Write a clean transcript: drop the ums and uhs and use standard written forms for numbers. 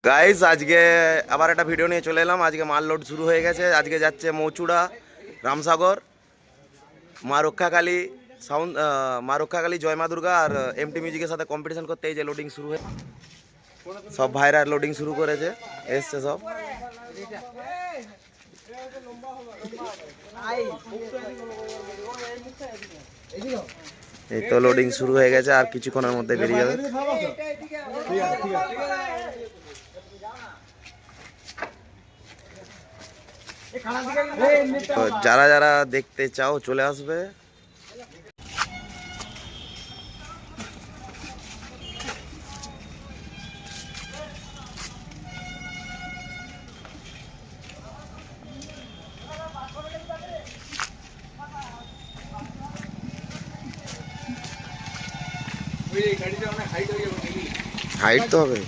Guys আজকে আবার একটা ভিডিও নিয়ে চলে এলাম। আজকে মাল লোড শুরু হয়ে গেছে। আজকে যাচ্ছে মৌচুড়া, রামসাগর, মা রক্ষাকালী সাউন্ড, মা রক্ষাকালী, জয় মা দুর্গা আর এমটি মিউজিকের সাথে কম্পিটিশন করতে এই যে লোডিং শুরু হয়ে সব ভাইরা লোডিং শুরু করেছে, এসছে সব। এই তো লোডিং শুরু হয়ে গেছে, আর কিছুক্ষণের মধ্যে বেরিয়ে যাবে। তো যারা যারা দেখতে চাও চলে আসবে। হাইট তো হবে।